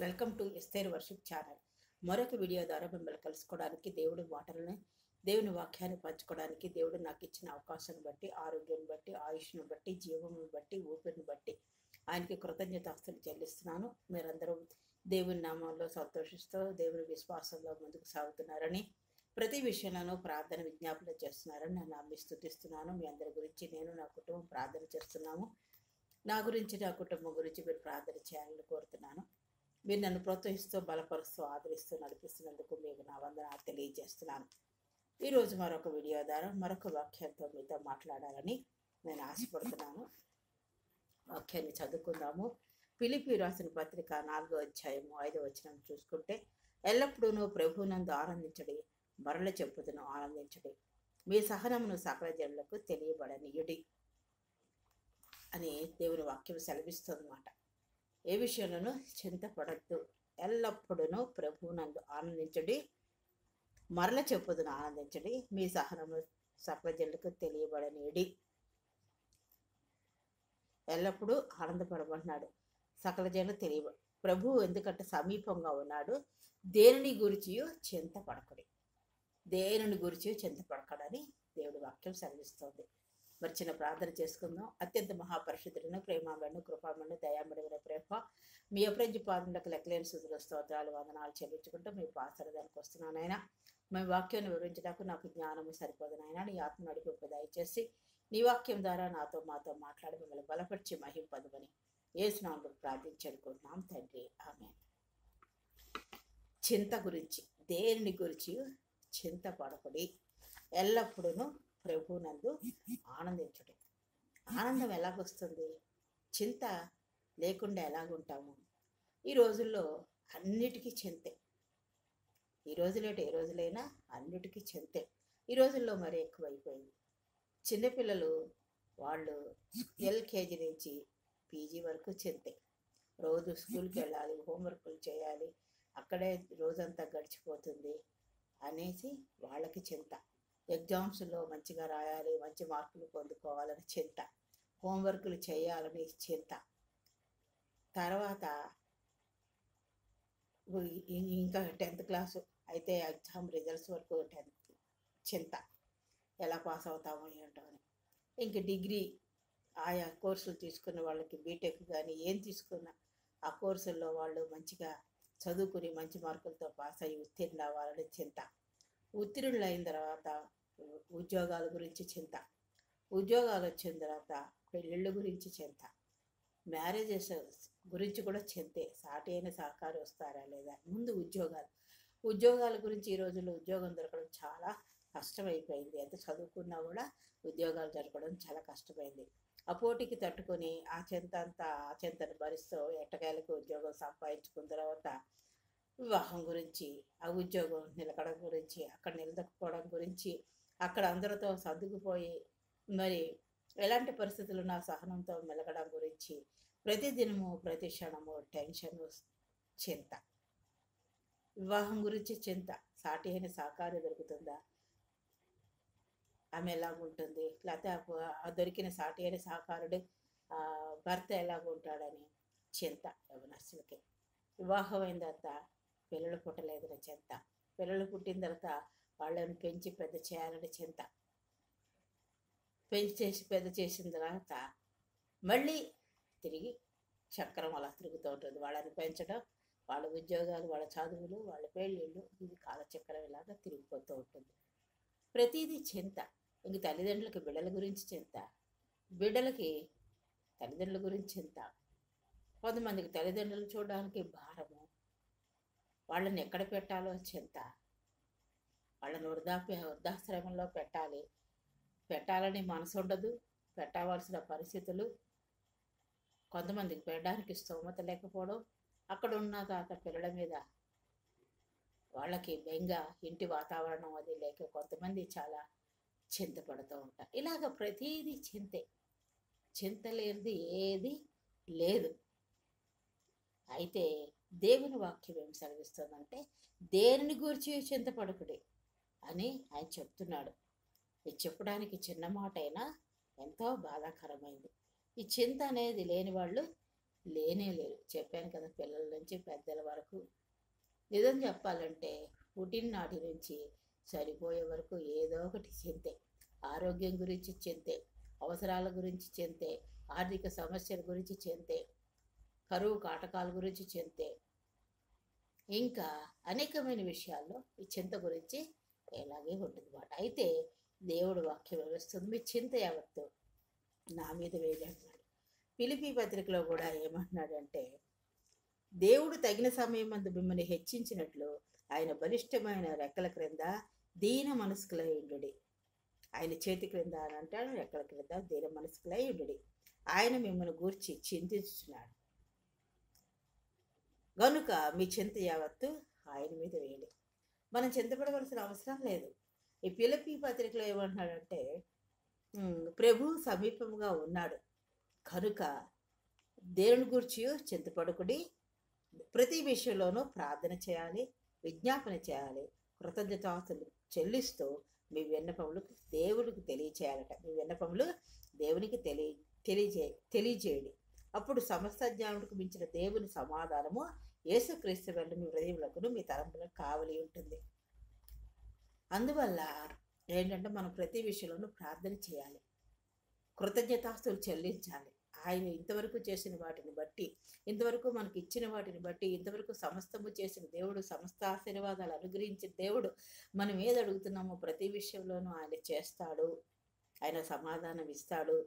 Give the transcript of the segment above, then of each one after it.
Welcome to Esther worship channel. మరొక video ద్వారా మిమ్మల్ని కలుసుకోవడానికి, దేవుడి మాటలను, దేవుని వాక్యాన్ని పంచుకోవడానికి దేవుడు నాకు ఇచ్చిన అవకాశాన్ని బట్టి, ఆరోగ్యాన్ని బట్టి, ఆయుష్ను బట్టి, జీవమును బట్టి, ఊపిరిని బట్టి ఆయనకి కృతజ్ఞతాస్తులు చెల్లిస్తున్నాను. మీరందరూ దేవుని నామంలో సంతోషిస్తూ దేవుని విశ్వాసంలో ముందుకు సాగుతున్నారని, ప్రతి విషయంలోనూ ప్రార్థన విజ్ఞాపన చేస్తున్నారని నేను నమ్మి స్తుతిస్తున్నాను. మీ అందరి గురించి నేను, నా కుటుంబం ప్రార్థన చేస్తున్నాము. నా గురించి, నా కుటుంబం గురించి మీరు ప్రార్థన చేయాలని కోరుతున్నాను. మీరు నన్ను ప్రోత్సహిస్తూ, బలపరుస్తూ, ఆదరిస్తూ నడిపిస్తున్నందుకు మీకు నా వందనాలు తెలియజేస్తున్నాను. ఈరోజు మరొక వీడియో ద్వారా మరొక వాక్యంతో మీతో మాట్లాడాలని నేను ఆశపడుతున్నాను. వాక్యాన్ని చదువుకుందాము. ఫిలిప్పీ రాసిన పత్రిక 4వ అధ్యాయము 5వ వచనం చూసుకుంటే, ఎల్లప్పుడూ ప్రభువునందు ఆనందించడి, మరల చెప్పుదును ఆనందించడి, మీ సహనమును సకల జనులకు తెలియబడనీయుడి అని దేవుని వాక్యం సెలవిస్తుందన్నమాట. ఏ విషయంలోనూ చింతపడద్దు, ఎల్లప్పుడూ ప్రభువునందు ఆనందించడి, మరల చెప్పుదును ఆనందించడి, మీ సహనము సకల జనులకు తెలియబడనీయుడి. ఎల్లప్పుడూ ఆనందపడమంటున్నాడు. సకల జనులు ప్రభువు ఎందుకంటే సమీపంగా ఉన్నాడు. దేనిని గురించి చింతపడకడి, దేనిని గురించి చింతపడకడని దేవుడి వాక్యం సెలవిస్తోంది. మరి చిన్న ప్రార్థన చేసుకుందాం. అత్యంత మహాపరిశుద్ధులను, ప్రేమను, కృపామను, దయామడిన ప్రేమ మీ అప్రంజి పాదములకు లెక్కలేని స్థుతులు, స్తోత్రాలు, వందనాలు చెల్లించుకుంటూ మీ పాసరదానికి వస్తున్నానైనా. మీ వాక్యాన్ని వివరించడానికి నాకు జ్ఞానము సరిపోదునైనా. నీ ఆత్మ నడిపింపు దయచేసి నీ వాక్యం ద్వారా నాతో మాతో మాట్లాడి మిమ్మల్ని బలపరిచి మహింపదుమని యేసు నామములో ప్రార్థించుకుంటున్నాం తండ్రి, ఆమేన్. చింత గురించి, దేనిని గురించి చింతపడకుడి, ఎల్లప్పుడూ ప్రభువునందు ఆనందించుడి. ఆనందం ఎలాగొస్తుంది? చింత లేకుండా ఎలాగుంటాము? ఈ రోజుల్లో అన్నిటికీ చింతే. ఈ రోజులేట ఏ రోజులైనా అన్నిటికీ చింతే. ఈ రోజుల్లో మరీ ఎక్కువైపోయింది. చిన్నపిల్లలు వాళ్ళు ఎల్కేజీ నుంచి పీజీ వరకు చింతే. రోజు స్కూల్కి వెళ్ళాలి, హోంవర్క్లు చేయాలి, అక్కడే రోజంతా గడిచిపోతుంది అనేసి వాళ్ళకి చింత. ఎగ్జామ్స్లో మంచిగా రాయాలి, మంచి మార్కులు పొందుకోవాలని చింత, హోంవర్క్లు చేయాలని చింత, తర్వాత ఇంకా 10th క్లాసు అయితే ఎగ్జామ్ రిజల్ట్స్ వరకు చింత, ఎలా పాస్ అవుతామో ఏంటో అని. ఇంక డిగ్రీ ఆయా కోర్సులు తీసుకున్న వాళ్ళకి, బీటెక్ కానీ ఏం తీసుకున్నా ఆ కోర్సుల్లో వాళ్ళు మంచిగా చదువుకుని మంచి మార్కులతో పాస్ అయ్యి ఉత్తీర్ణులు అవ్వాలని చింత. ఉత్తీర్ణులు అయిన తర్వాత ఉద్యోగాల గురించి చింత, ఉద్యోగాలు వచ్చిన తర్వాత పెళ్ళిళ్ళ గురించి చింత, మ్యారేజెస్ గురించి కూడా చింతే. సాటి అయిన సహకారం వస్తారా లేదా, ముందు ఉద్యోగాల గురించి. ఈ రోజుల్లో ఉద్యోగం దొరకడం చాలా కష్టమైపోయింది. ఎంత చదువుకున్నా కూడా ఉద్యోగాలు దొరకడం చాలా కష్టమైంది. ఆ పోటీకి తట్టుకొని ఆ చింతను భరిస్తూ ఎట్టకేలకు ఉద్యోగం సంపాదించుకున్న తర్వాత వివాహం గురించి, ఆ ఉద్యోగం నిలకడం గురించి, అక్కడ నిలదొక్కుకోవడం గురించి, అక్కడ అందరితో సర్దుకుపోయి మరి ఎలాంటి పరిస్థితులు నా సహనంతో మెలగడం గురించి, ప్రతిదినము ప్రతి క్షణము టెన్షను, చింత. వివాహం గురించి చింత, సాటి అయిన సహకారం దొరుకుతుందా, ఆమె ఎలాగుంటుంది, లేకపోతే ఆ దొరికిన సాటి అయిన సహకారుడు భర్త ఎలాగుంటాడని చింత. యవనస్తులకి వివాహం అయిన తర్వాత పిల్లలు పుట్టలేదని చింత, పిల్లలు పుట్టిన తర్వాత వాళ్ళని పెంచి పెద్ద చేయాలని చింత, పెద్ద చేసిన తర్వాత మళ్ళీ తిరిగి చక్రం అలా తిరుగుతూ ఉంటుంది. వాళ్ళని పెంచడం, వాళ్ళ ఉద్యోగాలు, వాళ్ళ చదువులు, వాళ్ళ పెళ్ళిళ్ళు, ఇది కాలచక్రం ఇలాగా తిరిగిపోతూ ఉంటుంది. ప్రతిదీ చింత. ఇంక తల్లిదండ్రులకి బిడ్డల గురించి చింత, బిడ్డలకి తల్లిదండ్రుల గురించి చింత. కొంతమందికి తల్లిదండ్రులు చూడడానికి భారము, వాళ్ళని ఎక్కడ పెట్టాలో చింత, వాళ్ళని వృద్ధాశ్రమంలో పెట్టాలని మనసు ఉండదు, పెట్టవలసిన పరిస్థితులు, కొంతమందికి పెట్టడానికి స్తోమత లేకపోవడం, అక్కడ ఉన్న తర్వాత పిల్లల మీద వాళ్ళకి బెంగ, ఇంటి వాతావరణం అది లేక కొంతమంది చాలా చింతపడుతూ ఉంటారు. ఇలాగ ప్రతిదీ చింతే. చింత లేనిది ఏది లేదు. అయితే దేవుని వాక్యం ఏం సెలవిస్తుందంటే, దేనిని గురించి చింతపడకుడి అని ఆయన చెప్తున్నాడు. ఇది చెప్పడానికి చిన్న మాట అయినా ఎంతో బాధాకరమైంది. ఈ చింత అనేది లేని వాళ్ళు లేనే లేరు. చెప్పాను కదా, పిల్లల నుంచి పెద్దల వరకు. నిజం చెప్పాలంటే పుట్టిననాటి నుంచి చనిపోయే వరకు ఏదో ఒకటి చింతే. ఆరోగ్యం గురించి చింతే, అవసరాల గురించి చింతే, ఆర్థిక సమస్యల గురించి చింతే, కరువు కాటకాల గురించి చింతే, ఇంకా అనేకమైన విషయాల్లో ఈ చింత గురించి ఇలాగే ఉంటుంది మాట. అయితే దేవుడు వాక్యం వివరిస్తుంది, మీ చింత యావత్తు నా మీద వేయండి అంటున్నాడు. ఫిలిప్పీ పత్రికలో కూడా ఏమంటున్నాడంటే, దేవుడు తగిన సమయం మందు మిమ్మల్ని హెచ్చించినట్లు ఆయన బలిష్టమైన రెక్కల క్రింద దీన మనస్కులై ఉండుడి. ఆయన చేతి క్రింద అని అంటాడు, రెక్కల క్రింద దీన మనస్కులై ఉండుడి. ఆయన మిమ్మల్ని గూర్చి చింతించుచున్నాడు గనుక మీ చింత యావత్తు ఆయన మీద వేయండి. మనం చింతపడవలసిన అవసరం లేదు. ఈ ఫిలిప్పీ పత్రికలో ఏమంటున్నాడంటే, ప్రభు సమీపంగా ఉన్నాడు కనుక దేవుని గురించి చింతపడుకుడి, ప్రతి విషయంలోనూ ప్రార్థన చేయాలి, విజ్ఞాపన చేయాలి, కృతజ్ఞతాస్తులు చెల్లిస్తూ మీ విన్నపములు దేవుడికి తెలియచేయాలట. మీ విన్నపములు దేవునికి తెలియజేయండి. అప్పుడు సమస్త జ్ఞానుడికి మించిన దేవుని సమాధానము యేసుక్రీస్తు వల్ల మీ హృదయములకు మీ తలంపులకు కావలి ఉంటుంది. అందువల్ల ఏంటంటే మనం ప్రతి విషయంలోనూ ప్రార్థన చేయాలి, కృతజ్ఞతాస్తులు చెల్లించాలి. ఆయన ఇంతవరకు చేసిన వాటిని బట్టి, ఇంతవరకు మనకి ఇచ్చిన వాటిని బట్టి, ఇంతవరకు సమస్తము చేసిన దేవుడు, సమస్త ఆశీర్వాదాలు అనుగ్రహించిన దేవుడు, మనం ఏది అడుగుతున్నామో ప్రతి విషయంలోనూ ఆయన చేస్తాడు, ఆయన సమాధానం ఇస్తాడు,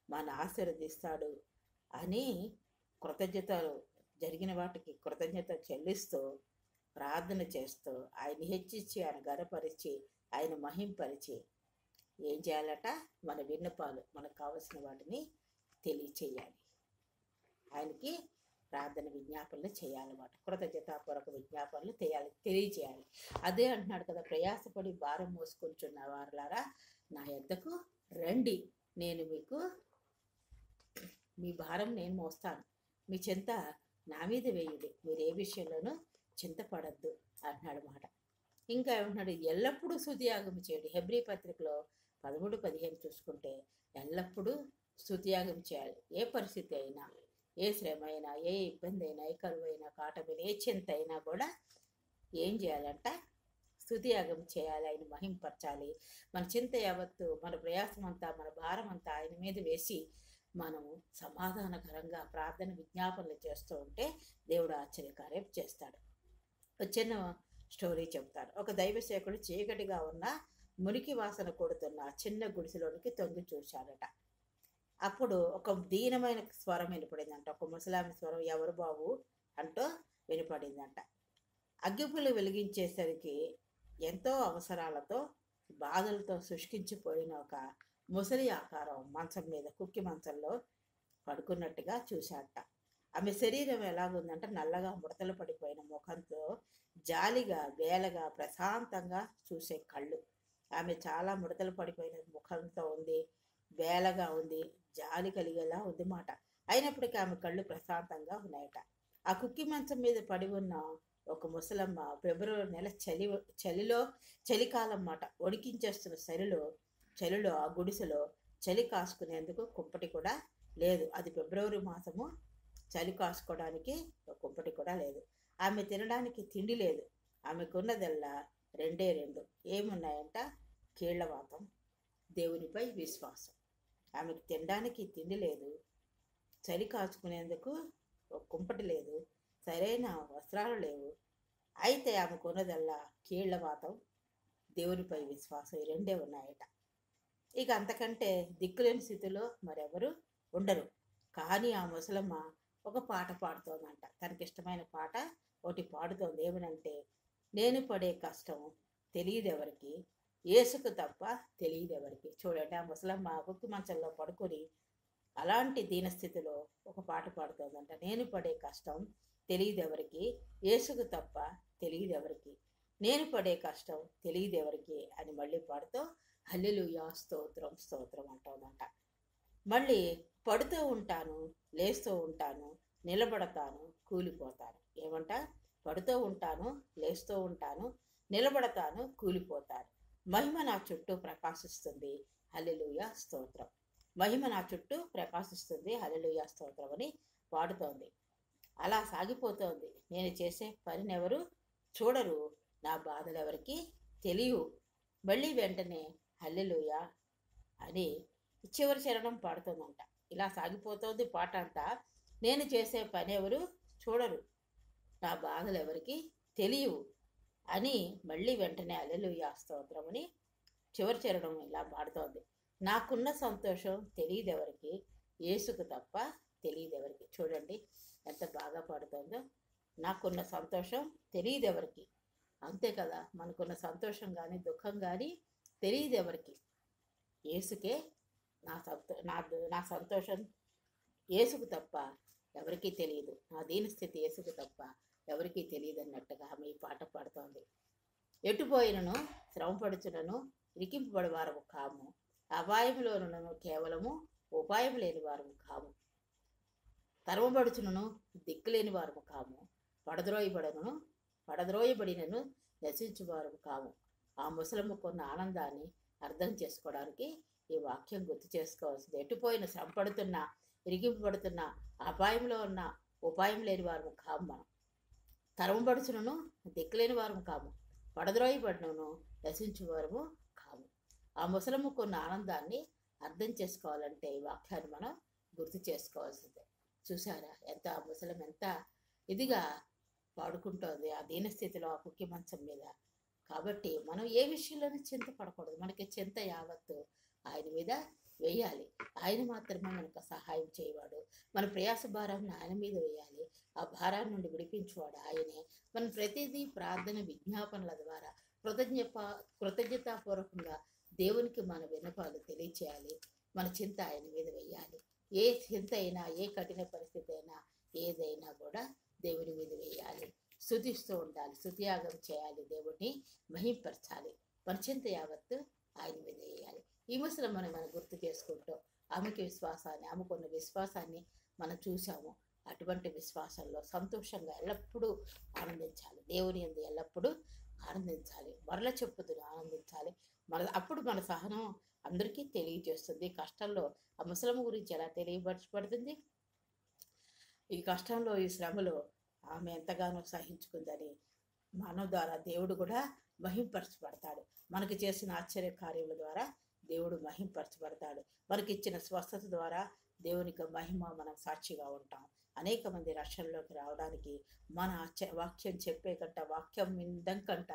మన ఆశీర్వదిస్తాడు అని కృతజ్ఞతలు, జరిగిన వాటికి కృతజ్ఞత చెల్లిస్తూ ప్రార్థన చేస్తూ ఆయన హెచ్చించి, ఆయన గనపరిచి, ఆయన మహింపరిచి ఏం చేయాలట, మన విన్నపాలు, మనకు కావలసిన వాటిని తెలియచేయాలి. ఆయనకి ప్రార్థన విజ్ఞాపనలు చేయాలన్నమాట. కృతజ్ఞతాపూర్వక విజ్ఞాపనలు తెలియచేయాలి. అదే అంటున్నాడు కదా, ప్రయాసపడి భారం మోసుకొంచున్న వారులారా నా యొద్దకు రండి, నేను మీకు మీ భారం నేను మోస్తాను, మీ చింత నా మీద వేయుడి, మీరు ఏ విషయంలోనూ చింతపడద్దు అంటున్నాడు మాట. ఇంకా ఏమంటున్నాడు, ఎల్లప్పుడూ స్తుతియాగం చేయండి. హెబ్రీ పత్రికలో 13-15 చూసుకుంటే ఎల్లప్పుడూ స్తుతియాగం చేయాలి. ఏ పరిస్థితి అయినా, ఏ శ్రమ అయినా, ఏ ఇబ్బంది అయినా, ఏ కరువు అయినా, కాటమైనా, ఏ చింత అయినా కూడా ఏం చేయాలంట, స్తుతియాగం చేయాలి, ఆయన మహింపరచాలి. మన చింత యావత్తు, మన ప్రయాసం అంతా, మన భారం అంతా ఆయన మీద వేసి మనము సమాధానకరంగా ప్రార్థన విజ్ఞాపనలు చేస్తూ ఉంటే దేవుడు ఆశ్చర్యకార్యం చేస్తాడు. చిన్న స్టోరీ చెప్తాడు. ఒక దైవసేవకుడు చీకటిగా ఉన్న మురికి వాసన కొడుతున్న చిన్న గుడిసెలోనికి తొంగి చూశాడట. అప్పుడు ఒక దీనమైన స్వరం వినపడిందంట. ఒక ముసలామి స్వరం, ఎవరు బాబు అంటూ వినపడిందంట. అగ్గిపుల్లు వెలిగించేసరికి ఎంతో అవసరాలతో, బాధలతో శుష్కించిపోయిన ఒక ముసలి ఆకారం మంచం మీద, కుక్కి మంచంలో పడుకున్నట్టుగా చూశాట. ఆమె శరీరం ఎలాగుందంటే నల్లగా ముడతలు పడిపోయిన ముఖంతో, జాలిగా, వేలగా, ప్రశాంతంగా చూసే కళ్ళు. ఆమె చాలా ముడతలు పడిపోయిన ముఖంతో ఉంది, వేలగా ఉంది, జాలి కలిగేలా ఉంది మాట. అయినప్పటికీ ఆమె కళ్ళు ప్రశాంతంగా ఉన్నాయట. ఆ కుక్కి మంచం మీద పడి ఉన్న ఒక ముసలమ్మ ఫిబ్రవరి నెల చలికాలం మాట, వణికించేస్తున్న చలిలో ఆ గుడిసెలో చలి కాసుకునేందుకు కుంపటి కూడా లేదు. అది ఫిబ్రవరి మాసము, చలి కాసుకోవడానికి కుంపటి కూడా లేదు. ఆమె తినడానికి తిండి లేదు. ఆమెకున్నదల్లా రెండు ఏమున్నాయంట, కీళ్లవాతం, దేవునిపై విశ్వాసం. ఆమెకు తినడానికి తిండి లేదు, చలి కాచుకునేందుకు కుంపటి లేదు, సరైన వస్త్రాలు లేవు. అయితే ఆమెకున్నదల్లా కీళ్లవాతం, దేవునిపై విశ్వాసం, ఈ రెండే ఉన్నాయట. ఇక అంతకంటే దిక్కులేని స్థితిలో మరెవరు ఉండరు. కానీ ఆ ముసలమ్మ ఒక పాట పాడుతోందంట. తనకిష్టమైన పాట ఒకటి పాడుతోంది. ఏమనంటే, నేను పడే కష్టం తెలియదెవరికి, యేసుకు తప్ప తెలియదెవరికి. చూడండి, ఆ ముసలమ్మ కుక్కి మంచంలో పడుకొని అలాంటి దీనస్థితిలో ఒక పాట పాడుతోందంట. నేను పడే కష్టం తెలియదెవరికి, యేసుకు తప్ప తెలియదెవరికి, నేను పడే కష్టం తెలియదెవరికి అని మళ్ళీ పాడుతూ హల్లెలూయా, స్తోత్రం స్తోత్రం అంటోందంట. మళ్ళీ పడుతూ ఉంటాను, లేస్తూ ఉంటాను, నిలబడతాను, కూలిపోతాను. ఏమంట, పడుతూ ఉంటాను, లేస్తూ ఉంటాను, నిలబడతాను, కూలిపోతాను. మహిమ నా చుట్టూ ప్రకాశిస్తుంది, హల్లెలూయా స్తోత్రం. మహిమ నా చుట్టూ ప్రకాశిస్తుంది, హల్లెలూయా స్తోత్రం అని పాడుతోంది. అలా సాగిపోతోంది. నేను చేసే పనిని ఎవరు చూడరు, నా బాధలు ఎవరికి తెలియవు. మళ్ళీ వెంటనే హల్లెలూయా అని చివరి చరణం పాడుతోందంట. ఇలా సాగిపోతోంది పాట అంతా. నేను చేసే పని ఎవరు చూడరు, నా బాధలు ఎవరికి తెలియవు అని మళ్ళీ వెంటనే హల్లెలూయా స్తోత్రమని చివరి చరణం ఇలా పాడుతోంది. నాకున్న సంతోషం తెలియదెవరికి, యేసుకు తప్ప తెలియదెవరికి. చూడండి ఎంత బాగా పాడుతోందో. నాకున్న సంతోషం తెలియదెవరికి, అంతే కదా, మనకున్న సంతోషం కానీ దుఃఖం కానీ తెలియదెవరికి, యేసుకే నా సంతోషం యేసుకు తప్ప ఎవరికీ తెలియదు, నా దీనస్థితి యేసుకు తప్ప ఎవరికీ తెలియదు అన్నట్టుగా ఆమె ఈ పాట పాడుతోంది. ఎటుపోయినను శ్రమపడుచునను ఇరికింపబడి వారము కాము, అపాయంలోనులను కేవలము ఉపాయం లేని వారము కాము, తరమబడుచునను దిక్కులేని వారము కాము, పడద్రోయబడినను నశించువారము కాము. ఆ ముసలమ్మ కొన్న ఆనందాన్ని అర్థం చేసుకోవడానికి ఈ వాక్యం గుర్తు చేసుకోవాల్సింది. ఎటుపోయిన శ్రమపడుతున్న ఇరిగింపబడుతున్న అపాయంలో ఉన్న ఉపాయం లేని వారము కాము, మనం తరమబడుచునను దిక్కులేని వారము కాము, పడద్రోయబడినను నశించువారము కాము. ఆ ముసలమ్మ కొన్న ఆనందాన్ని అర్థం చేసుకోవాలంటే ఈ వాక్యాన్ని మనం గుర్తు చేసుకోవాల్సిందే. చూసారా ఎంత ఆ ముసలం ఎంత ఇదిగా పాడుకుంటోంది ఆ దీనస్థితిలో, ఆ కుక్కి మంచం మీద. కాబట్టి మనం ఏ విషయంలోనూ చింతపడకూడదు. మనకి చింత యావత్తు ఆయన మీద వేయాలి. ఆయన మాత్రమే మనకు సహాయం చేయవాడు. మన ప్రయాస భారాన్ని ఆయన మీద వేయాలి. ఆ భారాన్ని నుండి విడిపించేవాడు ఆయనే. మనం ప్రతిదీ ప్రార్థన విజ్ఞాపనల ద్వారా కృతజ్ఞతాపూర్వకంగా దేవునికి మన విన్నపాలు తెలియచేయాలి. మన చింత ఆయన మీద వేయాలి. ఏ చింత అయినా, ఏ కఠిన పరిస్థితి అయినా, ఏదైనా కూడా దేవుని మీద వేయాలి. స్తుతిస్తూ ఉండాలి, స్తుతియాగం చేయాలి, దేవుడిని మహింపరచాలి. మన చింత యావత్తు ఆయన మీద వేయాలి. ఈ ముసలమ్మని మనం గుర్తు చేసుకుంటూ ఆమెకున్న విశ్వాసాన్ని మనం చూసాము. అటువంటి విశ్వాసంలో సంతోషంగా ఎల్లప్పుడూ ఆనందించాలి. దేవుని యందు ఎల్లప్పుడూ ఆనందించాలి. మరల చెప్పుతుని ఆనందించాలి. అప్పుడు మన సహనం అందరికీ తెలియజేస్తుంది. కష్టంలో ఆ ముసలమ్మ గురించి ఎలా తెలియపరచబడుతుంది, ఈ కష్టంలో ఈ శ్రమలో ఆమె ఎంతగానో సహించుకుందని మన ద్వారా దేవుడు కూడా మహింపరచబడతాడు. మనకి చేసిన ఆశ్చర్య కార్యముల ద్వారా దేవుడు మహింపరచబడతాడు. మనకిచ్చిన స్వస్థత ద్వారా దేవునికి మహిమ మనం సాక్షిగా ఉంటాం. అనేక మంది రక్షణలోకి రావడానికి మన వాక్యం చెప్పే కంట, వాక్యం వినడం కంట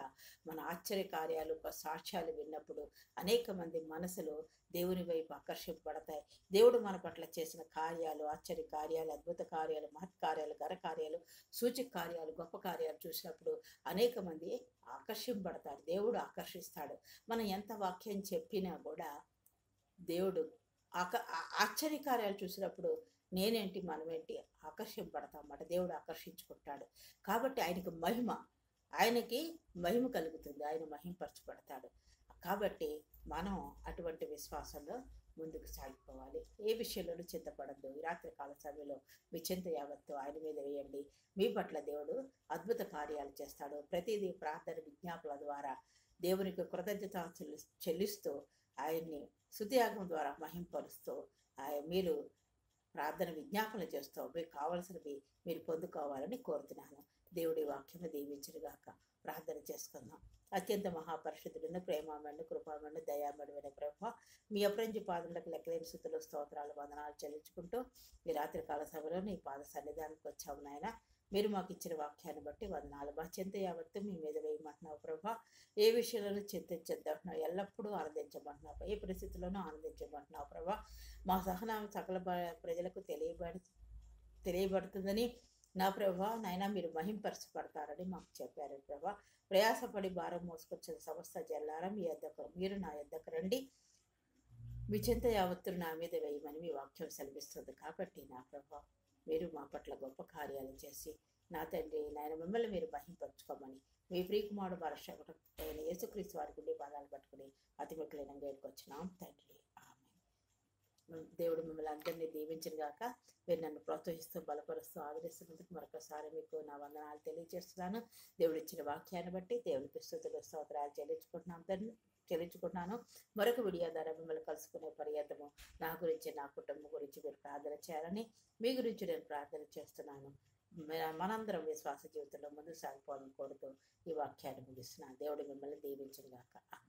మన ఆశ్చర్య కార్యాలు సాక్ష్యాలు విన్నప్పుడు అనేక మంది మనసులు దేవుని వైపు ఆకర్షింపబడతాయి. దేవుడు మన పట్ల చేసిన కార్యాలు, ఆశ్చర్య కార్యాలు, అద్భుత కార్యాలు, మహత్ కార్యాలు, ఘన కార్యాలు, సూచక కార్యాలు, గొప్ప కార్యాలు చూసినప్పుడు అనేక మంది ఆకర్షింపబడతారు. దేవుడు ఆకర్షిస్తాడు. మనం ఎంత వాక్యం చెప్పినా కూడా దేవుడు ఆశ్చర్య కార్యాలు చూసినప్పుడు నేనేంటి మనమేంటి ఆకర్షింపబడతామన్నమాట. దేవుడు ఆకర్షించుకుంటాడు. కాబట్టి ఆయనకి మహిమ కలుగుతుంది. ఆయన మహింపరచబడతాడు. కాబట్టి మనం అటువంటి విశ్వాసంలో ముందుకు సాగిపోవాలి. ఏ విషయంలోనూ చింతపడద్దు. ఈ రాత్రికాల సమయంలో మీ చింత యావత్తు ఆయన మీద వేయండి. మీ పట్ల దేవుడు అద్భుత కార్యాలు చేస్తాడు. ప్రతిదీ ప్రార్థన విజ్ఞాపనల ద్వారా దేవునికి కృతజ్ఞత చెల్లిస్తూ ఆయన్ని స్తుతియాగం ద్వారా మహింపరుస్తూ మీరు ప్రార్థన విజ్ఞాపన చేస్తూ మీకు కావలసినవి మీరు పొందుకోవాలని కోరుతున్నాను. దేవుడి వాక్యము దీవించుగాక. ప్రార్థన చేసుకుందాం. అత్యంత మహాపరిశుద్ధులను, ప్రేమమను, కృపామను, దయామడువైన ప్రభ, మీ అప్రంజి పాదములకు లెక్కలేని స్తుతులు, స్తోత్రాలు, వందనాలు చెల్లించుకుంటూ ఈ రాత్రికాల సభలో నీ పాద సన్నిధానికి వచ్చాము నాయన. మీరు మాకు ఇచ్చిన వాక్యాన్ని బట్టి వందనాలు. మా చింత యావత్తు మీ మీద వేయమంటున్నావు ప్రభా. ఏ విషయంలోనూ చింతించద్దంటున్నావు, ఎల్లప్పుడూ ఆనందించమంటున్నావు, ఏ పరిస్థితుల్లోనూ ఆనందించమంటున్నావు ప్రభా. మా సహనం సకల ప్రజలకు తెలియబడుతుందని నా ప్రభా నాయన మీరు మహింపరచబడతారని మాకు చెప్పారు ప్రభా. ప్రయాసపడి భారం మోసుకొచ్చిన సమస్త జల్లారా మీరు నా యొద్దకు రండి, మీ చింత యావత్తును నా మీద వేయమని మీ వాక్యం సెలవిస్తుంది. కాబట్టి నా ప్రభా మీరు మా పట్ల గొప్ప కార్యాలు చేసి నా తండ్రి నాయన మిమ్మల్ని మీరు మహింపరచుకోమని మీ ప్రియకుమారుడు మా రక్షకుడు అయిన యేసుక్రీస్తు వారి గుండె పాదాలు పట్టుకుని అతి మిక్కులైనంగా వచ్చినాం తండ్రి. దేవుడు మిమ్మల్ని అందరినీ దీవించిన గాక. మీరు నన్ను ప్రోత్సహిస్తూ బలపరుస్తూ ఆదరిస్తున్నందుకు మరొకసారి మీకు నా వందనాలు తెలియజేస్తున్నాను. దేవుడు ఇచ్చిన వాక్యాన్ని బట్టి దేవుడికి స్తుతులు స్తోత్రాలు చెల్లించుకుంటున్నాం తండ్రి. చెల్లించుకుంటున్నాను. మరొక వీడియో ద్వారా మిమ్మల్ని కలుసుకునే పర్యంతము నా గురించి, నా కుటుంబం గురించి మీరు ప్రార్థన చేయాలని, మీ గురించి నేను ప్రార్థన చేస్తున్నాను. మనందరం విశ్వాస జీవితంలో ముందుకు సాగిపోవాలని కోరుతూ ఈ వాక్యాన్ని ముగిస్తున్నాను. దేవుడు మిమ్మల్ని దీవించుగాక.